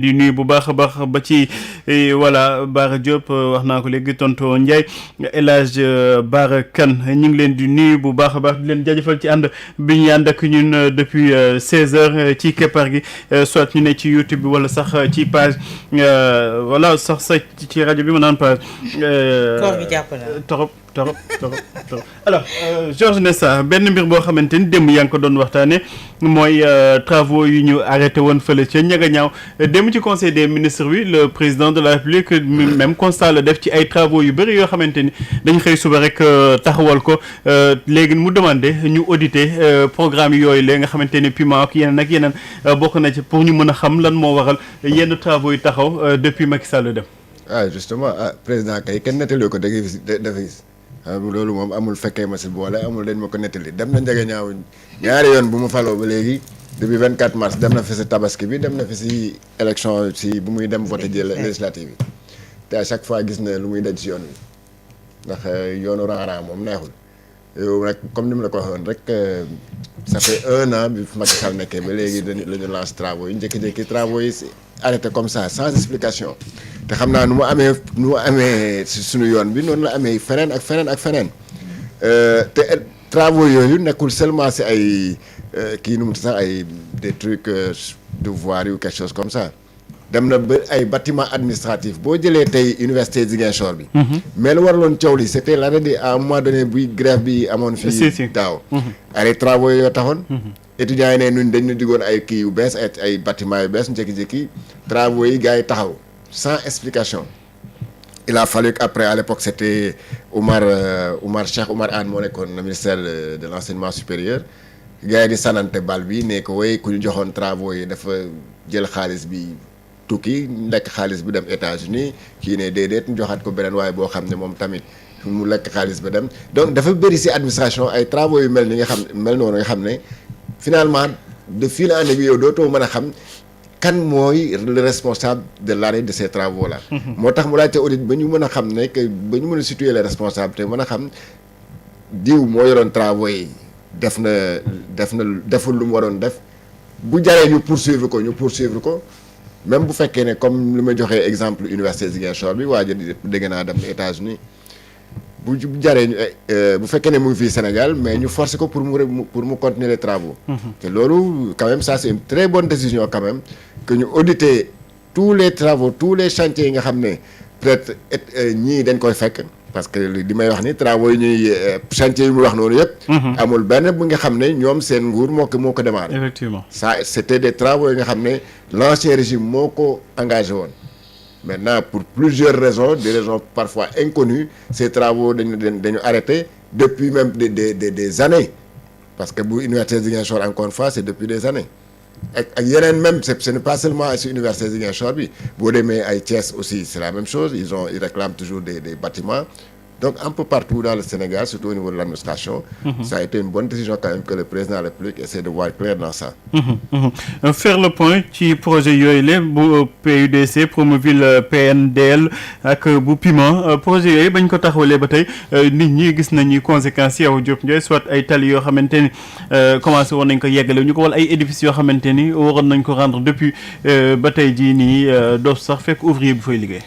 di nuyu bu baax a baax ba ci voilà Bara Diop wax naa ko léegi tonto Ndiaye El Hadj Bara Kane ñu ngi leen di nuyu bu baax a baax di leen jaajëfal ci ànd bi ñu ànd ak ñun depuis 16h ci keppaar gi soit ñu ne ci YouTube bi wala sax ci page voilà sax ci rajo bi ma naan page. koor gi jàpp na torop alors Georges Nessa benn mbir boo xamante ni démb yaa ngi ko doon waxtaane mooy travaux yu ñu arrêté woon fële ca Ndiaganiao démb ci conseil des ministres bi le président de la République même constat la def ci ay travaux yu bëri yoo xamante ni dañ xëy suba rek taxawal ko léegi mu demandé ñu auditer programme yooyu la nga xamante ni Puma ak yeneen bokk na ci pour ñu mën a xam lan moo waral yenn travaux yu taxaw depuis Macky Sall dem. Justement président kay kenn nettali ko dafay gis loolu moom amul fekkee ma si boole amul dañ ma ko nettali dem na Ndiaganiao ñaari yoon bu mu faloo ba léegi depuis 24 mars dem na fi si tabaski bi dem na fi si élection si bu muy dem voté ji législative yi te à chaque fois gis na lu muy daj si yoon wi ndax yoonu rang-rang moom neexul yow nag comme ni mu la ko waxoon rek ça fait 1 an bi Macky Sall nekkee ba léegi la ñu lance travaux yi njëkki-njëkki travaux yi arrêté comme ça sans explication te xam naa nu mu amee si suñu yoon bi noonu la amee feneen ak feneen te travaux yooyu nekkul seulement si ay kii nu mu sax ay des trucs de voirie ou quelque chose comme ça dem na ba ay bâtiment administratif boo jëlee tey université Ziguinchor bi mais lu waraloon coow li c'était l'arrêt à un moment donné buy grève bi amoon fii daaw arrêt travaux yoo taxoon étudiants yi ne ñun dañu diggoon ay kii yu bees ay bâtiment yu bees njëkki-njëkki travaux yi gars yi taxaw sans explication il a fallu qu'après à l'époque c'était Cheikh Oumar Anne moo nekkoon le ministère de l'enseignement supérieur gars yi di sanante bal bi ne ko way ku ñu joxoon travaux yi dafa jël xaalis bi tukki lekk xaalis bi dem États-Unis kii ne déedéet ñu joxaat ko beneen waaye boo xam ne moom tamit mu lekk xaalis ba dem donc dafa bëri ci administration ay travaux yu mel noonu nga xam ne finalement de fil en aiguille yow dootoo mën a xam kan mooy le responsable de l'arrêt de ces travaux là. moo tax mu laajte audit ba ñu mën a xam ne que ba ñu mën a situer les responsabilités mën a xam diw moo yoroon travaux yi deful lu mu waroon def bu jaree ñu poursuivre ko même bu fekkee ne comme li ma joxee exemple université Ziguinchor bi waa ji dégg naa dem États-Unis bu jaree ñu bu fekkee ne mu ngi fii Sénégal mais ñu forcer ko pour mu continuer les travaux. te loolu quand même ça c'est une très bonne décision quand même que ñu auditer tous les travaux tous les chantiers yi nga xam ne peut-être ñii dañ koy fekk parce que li may wax ni travaux yi ñuy chantier yi muy wax noonu yëpp. amul benn bu nga xam ne ñoom seen nguur moo ko démarré. Effectivement ça c'était des travaux yi nga xam ne l'ancien régime moo ko engagé woon. Maintenant, pour plusieurs raisons, des raisons parfois inconnues, ces travaux dañu arrêté depuis même des années. Parce que bu université Ziguinchor encore une fois, c'est depuis des années. ak yeneen même ce n'est pas seulement ci université Ziguinchor bi boo demee ay Thiès aussi c'est la même chose ils réclament toujours des bâtiments. Donc un peu partout dans le Sénégal, surtout au niveau de l'administration, ça a été une bonne décision quand même que le président de la République essaie de voir clair dans ça. Faire le point ci projet yooyu la bu PUDC Promoville PNDL ak bu Puma projet yooyu bañ ko taxawalee ba tey nit ñi gis nañu conséquences yow Diop Ndiaye soit ay tali yoo xamante ni commencé woon nañ ko yeggale ñu ko wala ay édifices yoo xamante ni waroon nañ ko rendre depuis ba tey jii nii doo sax fekk ouvrier bu fay liggéey.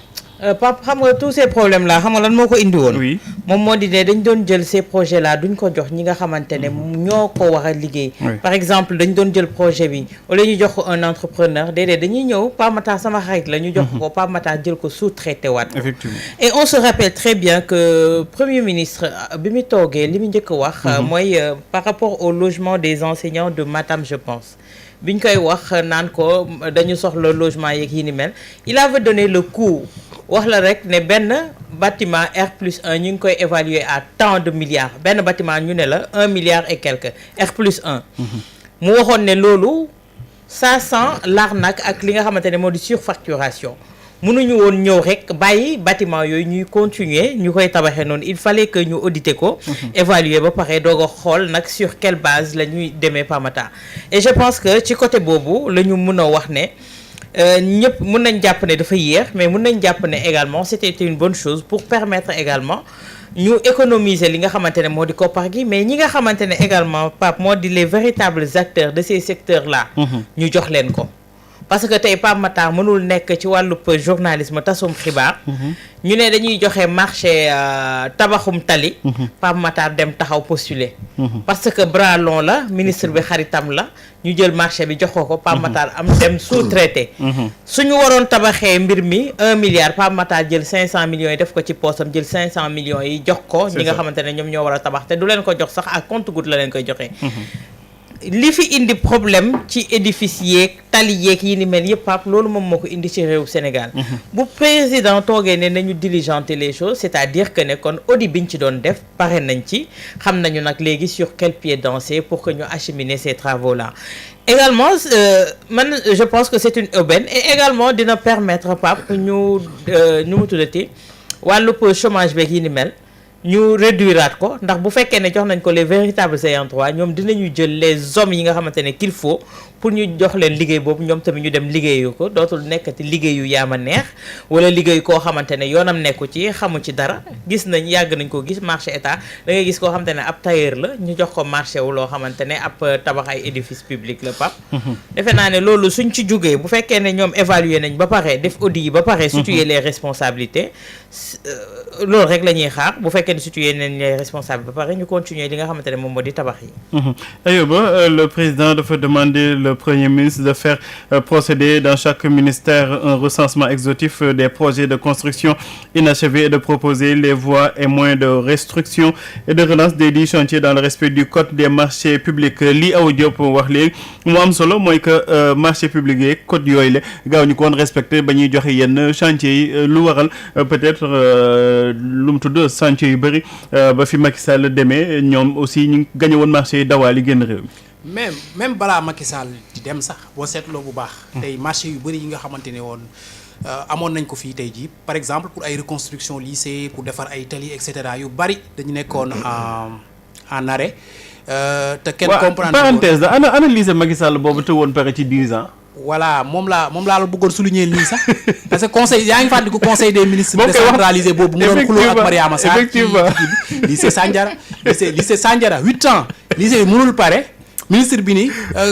Pape xam nga tous ces problèmes là xam nga lan moo ko indi woon. oui moom moo di ne dañ doon jël ces projets là duñ ko jox ñi nga xamante ne ñoo ko war a liggéey. par exemple dañ doon jël projet bi wala ñu jox ko un entrepreneur déedéet dañuy ñëw Pape Matar sama xarit la ñu jox ko Pape Matar jël ko sous-traité waat. effectivement et on se rappelle très bien que premier ministre bi mu toogee li mu njëkk a wax. mooy par rapport au logement des enseignants de Matam je pense. biñ koy wax naan ko dañu soxla logement yeeg yi ni mel il avait donné le coût. wax la rek ne benn bâtiment R+1 ñu ngi koy évaluer à tant de milliards benn bâtiment ñu ne la 1 milliard et quelque R+1. mu waxoon ne loolu ça sent l'arnaque ak li nga xamante ne moo di surfacturation mënuñu woon ñëw rek bàyyi bâtiment yooyu ñuy continuer ñu koy tabaxee noonu il fallait que ñu auditer ko. évaluer ba pare doog a xool nag sur quelle base la ñuy demee Pamata et je pense que ci côté boobu la ñu mën a wax ne. ñëpp mën nañ jàpp ne dafa yéex mais mën nañ jàpp ne également c'était une bonne chose pour permettre également ñu économiser li nga xamante ne moo di koppar gi mais ñi nga xamante ne également Pape moo di les véritables acteurs de ces secteurs là ñu jox leen ko parce que tey Pape Matar mënul nekk ci wàllub journalisme tasum xibaar ñu ne dañuy joxe marché tabaxum tali Pape Matar dem taxaw postuler parce que bras long la ministre bi xaritam la ñu jël marché bi jox ko Pape Matar am dem sous-traité suñu waroon tabaxee mbir mi 1 milliard Pape Matar jël 500 millions yi def ko ci poosam jël 500 millions yi jox ko ñi nga xamante ne ñoom ñoo war a tabax te du leen ko jox sax à compte-gouttes la leen koy joxee li fi indi problème ci édifice yeeg tali yeeg yi ni mel yëpp Pape loolu moom moo ko indi ci réew Sénégal bu président toogee ne nañu diligenter les choses c'est-à-dire que ne kon audit biñ ci doon def pare nañ ci xam nañu nag léegi sur quel pied danser pour que ñu acheminer ces travaux là également man je pense que c'est une aubaine et également dina permettre Pape ñu mu tuddati wàllub chômage beeg yi ni mel ñu réduiraat ko ndax bu fekkee ne jox nañ ko les véritables ayants droit ñoom dinañu jël les hommes yi nga xamante ne qu'il faut pour ñu jox leen liggéey boobu ñoom tamit ñu dem liggéeyu ko dootul nekkati liggéeyu yaama neex wala liggéey koo xamante ne yoonam nekku ci xamu ci dara gis nañ yàgg nañ ko gis marché état da ngay gis koo xamante ne ab tailleur la ñu jox ko marché wu loo xamante ne ab tabax ay édifice public la Pape defe naa ne loolu suñ ci jógee bu fekkee ne ñoom évaluer nañ ba pare def audit yi ba pare situer les responsabilités loolu rek la ñuy xaar bu fekkee ne situer nañ les responsables ba pare ñu continuer li nga xamante ne moom moo di tabax yi Ayoba le président dafa demander le Premier ministre de faire procéder dans chaque ministère un recensement exhaustif des projets de construction inachevés et de proposer les voies et moyens de restriction et de relance des dits chantiers dans le respect du code des marchés publics lii Awa Diop wax léegi mu am solo mooy que marché public yi code yooyu la gaaw ñu ko woon respecté ba ñuy joxe yenn chantier yi lu waral peut-être lu mu tudd chantier yu bëri ba fi Macky Sall demee ñoom aussi ñu gagné woon marché yi dawaal yi génn réew mi même balaa Macky Sall di dem sax boo seetloo bu baax tey marché yu bëri yi nga xamante ne woon amoon nañ ko fii tey jii par exemple pour ay reconstruction lycée pour defar ay tali et cetera yu bëri dañu nekkoon en arrêt te kenn comprendre parenthèse la ana lycée Macky Sall boobu te woon pare ci 10 ans voilà moom laa la bëggoon souligner nii sax parce que conseil yaa ngi fàttaliku conseil des ministres décentralisé boobu mu doon xuloo ak Mariama Sarr effectivement lycée Sandiara lycée Sandiara 8 ans lycée bi mënul pare ministre bi ni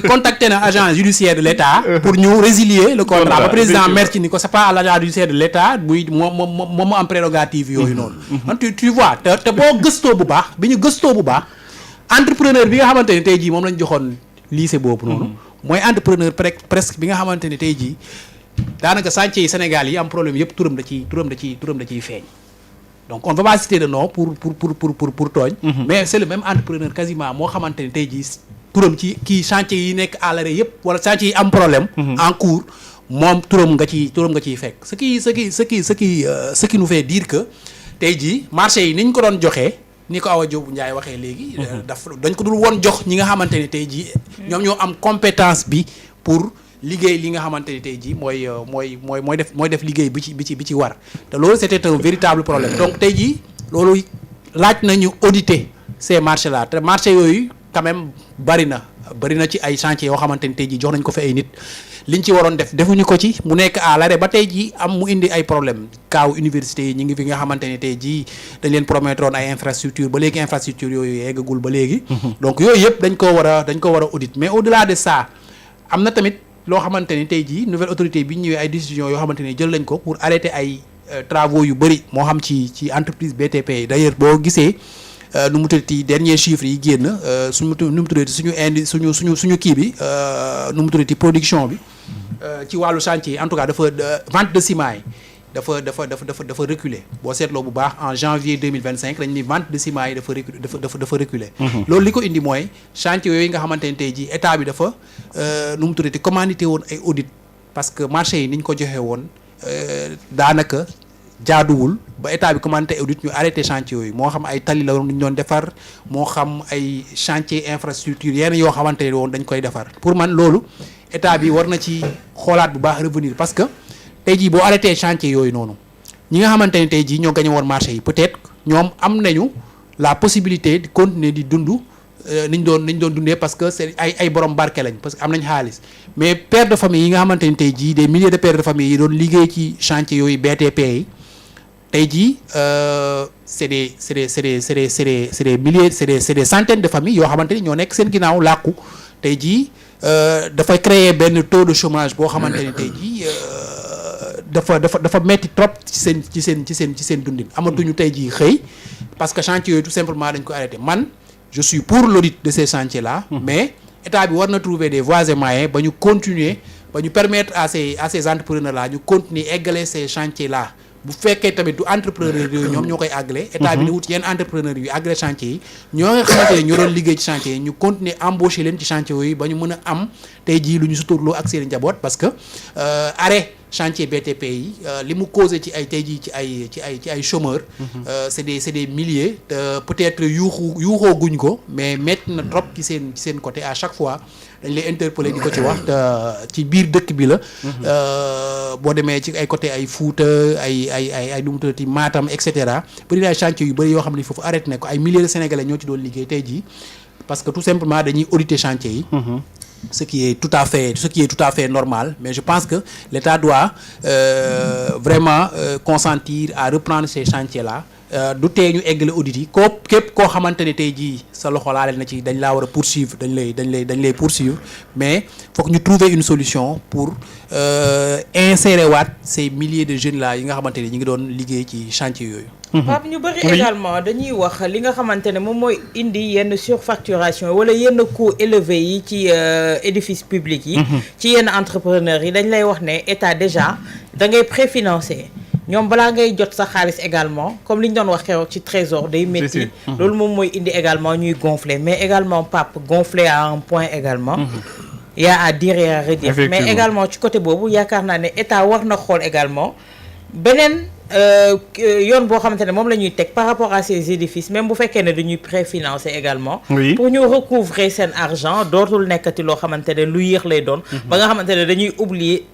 contacté na agent judiciaire de l'État pour ñu résilier le contrat ba président merci ni ko c'est pas à l'agent judiciaire de l'État buy moom mu am prérogative yooyu noonu man tu vois te boo gëstoo bu baax bi ñu gëstoo bu baax entrepreneur bi nga xamante ne tey jii moom lañ joxoon lycée boobu noonu mooy entrepreneur presque bi nga xamante ne tey jii daanaka chantier yi Sénégal yi am problème yëpp turam da ciy feeñ donc on va pas citer de nom pour tooñ mais c'est le même entrepreneur quasiment moo xamante ne tey jii turam ci kii chantier yi nekk à l'arrêt yëpp wala chantier yi am problème en cours moom turam nga ciy fekk ce qui nous fait dire que tey jii marché yi ni ñu ko doon joxee ni ko Awa Diop Ndiaye waxee léegi dañ ko dul woon jox ñi nga xamante ne tey jii ñoom ñoo am compétence bi pour liggéey li nga xamante ne tey jii mooy def liggéey bi ci war te loolu c'était un véritable problème donc tey jii loolu laaj nañu auditer ces marchés là te marché yooyu quand même bari na ci ay chantiers yoo xamante ni tey jii jox nañ ko fi ay nit liñ ci waroon def defuñu ko ci mu nekk à l'arrêt ba tey jii mu indi ay problème kaaw université yi ñu ngi fi nga xamante ne tey jii dañ leen promettroon ay infrastructure ba léegi infrastructure yooyu yeggagul ba léegi donc yooyu yëpp dañ ko war a audit mais au-delà de ça am na tamit loo xamante ni tey jii nouvelle autorité bi ñu ñëwee ay décisions yoo xamante ni jël nañ ko pour arrêter ay travaux yu bëri moo xam ci entreprise BTP yi d'ailleurs boo gisee nu mu tuddati dernier chiffre yi génn nu mu tuddati suñu kii bi nu mu tuddati production bi ci wàllu chantier en tout cas dafa vente de ciment yi dafa reculer boo seetloo bu baax en janvier 2025 dañ ni vente de ciment yi dafa reculer loolu li ko indi mooy chantier yooyu nga xamante ne tey jii état bi dafa nu mu tuddati commandité woon ay audit parce que marché yi ni ñu ko joxe woon daanaka jaaduwul ba état bi commandité audit ñu arrêté chantier yooyu moo xam ay tali la woon ñu doon defar moo xam ay chantier infrastructure yenn yoo xamante ne woon dañ koy defar pour man loolu état bi war na ci xoolaat bu baax revenir parce que tey jii boo arrêté chantier yooyu noonu ñi nga xamante ne tey jii ñoo gagné woon marché yi peut-être ñoom am nañu la possibilité de continuer di dund niñ doon dundee parce que c'est ay borom barke lañ parce que am nañ xaalis mais pères de famille yi nga xamante ne tey jii des milliers de pères de famille yi doon liggéey ci chantier yooyu BTP yi tey jii c'est des milliers c'est des centaines de familles yoo xamante ni ñoo nekk seen ginnaaw làkku tey jii dafay créer benn taux de chômage boo xamante ne tey jii dafa metti trop ci seen dundin amatuñu tey jii xëy parce que chantier yooyu tout simplement dañ ko arrêté man je suis pour l'audit de ces chantiers là mais état bi war na trouver des voies et moyens ba ñu continuer ba ñu permettre à ces entrepreneurs là ñu continuer eggale ces chantiers là bu fekkee tamit du entrepreneur yooyu ñoom ñoo koy àggale état bi ni wut yenn entrepreneur yu àggale chantier yi ñoo nga xamante ne ñoo doon liggéey ci chantier yi ñu continuer embaucher leen ci chantier yooyu ba ñu mën a am tey jii lu ñu suturloo ak seen njaboot parce que arrêt chantier BTP yi li mu causé ci ay tey jii ci ay chômeurs c'est des milliers peut-être yuuxoo guñ ko mais metti na trop ci seen côté à chaque fois dañ lay interpeller di ko ci wax ci biir dëkk bi la boo demee ci ay côté ay Fuuta ay nu mu tuddati Matam et cetera bëri na ay chantier yu bëri yoo xam ne foofu arrêté na ko ay milliers de Sénégalais ñoo ci doon liggéey tey jii parce que tout simplement dañuy auditer chantier yi ce qui est tout à fait normal mais je pense que l'État doit vraiment consentir à reprendre ces chantiers là du tee ñu eggale audit yi képp koo xamante ne tey jii sa loxo laale na ci dañ laa war a poursuivre dañ lay poursuivre mais faut que ñu trouver une solution pour insérer waat ces milliers de jeunes là yi nga xamante ne ñu ngi doon liggéey ci chantier yooyu. Pape ñu bëri également dañuy wax li nga xamante ne moom mooy indi yenn surfacturation wala yenn coûts élevés yi ci édifices publics yi. ci yenn entrepreneurs yi dañ lay wax ne état déjà da ngay préfinancer. ñoom balaa ngay jot sa xaalis également comme li ñu doon wax keroog ci trésor day métti loolu moom mooy indi également ñuy gonfler mais également Pape gonfler à un point également y a à dire et à redire mais également ci côté boobu yaakaar naa ne état war na xool également beneen yoon boo xamante ne moom la ñuy teg par rapport à ces édifices même bu fekkee ne dañuy préfinancer également pour ñu recouvrer seen argent dootul nekkati loo xamante ne lu yéex lay doon ba nga xamante ne dañuy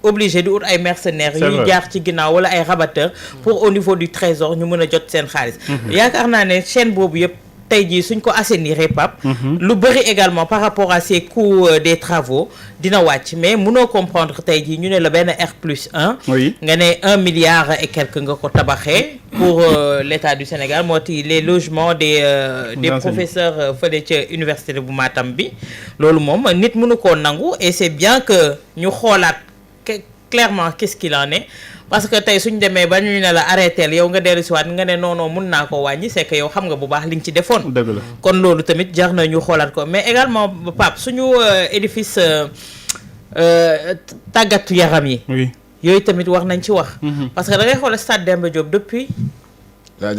obligé di ut ay mercenaires yuy jaar ci ginnaaw wala ay rabatteurs pour au niveau du trésor ñu mën a jot seen xaalis yaakaar naa ne chaîne boobu yëpp tey jii suñ ko assainir Pape lu bëri également par rapport à ces coûts des travaux dina wàcc mais mënoo comprendre tey jii ñu ne la benn R+1 nga ne 1 milliard et quelque nga ko tabaxee pour l'État du Sénégal moo ti les logements des professeurs fële ca université bu Matam bi loolu moom nit mënu koo nangu et c'est bien que ñu xoolaat clairement qu'est-ce qu'il en est parce que tey suñ demee ba ñu ne la arrêté yow nga dellu si waat nga ne non mun naa ko wàññi c'est que yow xam nga bu baax li nga ci defoon. dëgg la kon loolu tamit jar na ñu xoolaat ko mais également Pape suñu édifice tàggatu yaram yi. oui yooyu tamit wax nañ ci wax. parce que da ngay xool stade Demba Diop depuis. laa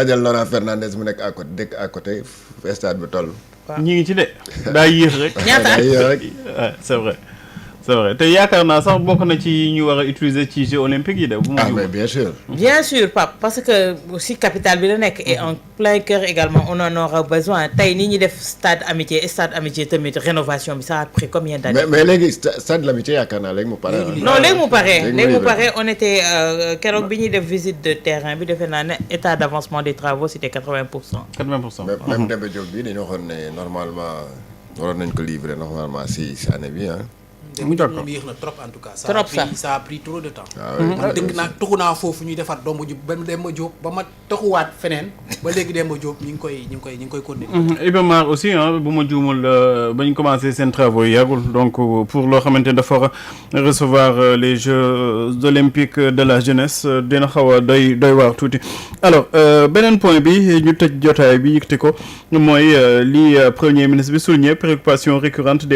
jël Laurent Fernandez mu nekk dëkk à côté stade bi toll. waaw ñi ngi ci de daa yéex rek. ñaata at c'est vrai. c'est vrai te yaakaar naa sax bokk na ci ñu war a utiliser ci Jeux olympiques yi de. bu ma mais bien sûr. bien sûr Pape parce que aussi capitale bi la nekk et en plein cœur également on en aura besoin tey ni ñuy def stade amitié tamit rénovation bi ça a pris combien d'années. mais léegi stade l'amitié yaakaar naa léegi mu pare. non léegi mu pare on était keroog bi ñuy def visite de terrain bi defe naa ne état d'avancement des travaux c'était 80%. 80%. même Demba Diop bi dañoo waxoon ne normalement waroon nañ ko livrer normalement si année bi ah. mu jot ko moom yéex na trop en tout cas. ça a pris trop de temps. waaw dëkk naa tuxu naa foofu ñuy defar Demba Diop ba ma taxuwaat feneen ba léegi Demba Diop ñu ngi koy continuer. Iba Mar aussi bu ma juumul ba ñu commencé seen travaux yi yàggul donc pour loo xamante ne dafa war a recevoir les Jeux olympiques de la jeunesse dina xaw a doy waar tuuti. alors beneen point bi ñu tëj jotaay bi yëkkati ko mooy li premier ministre bi souligné préoccupation récurrente des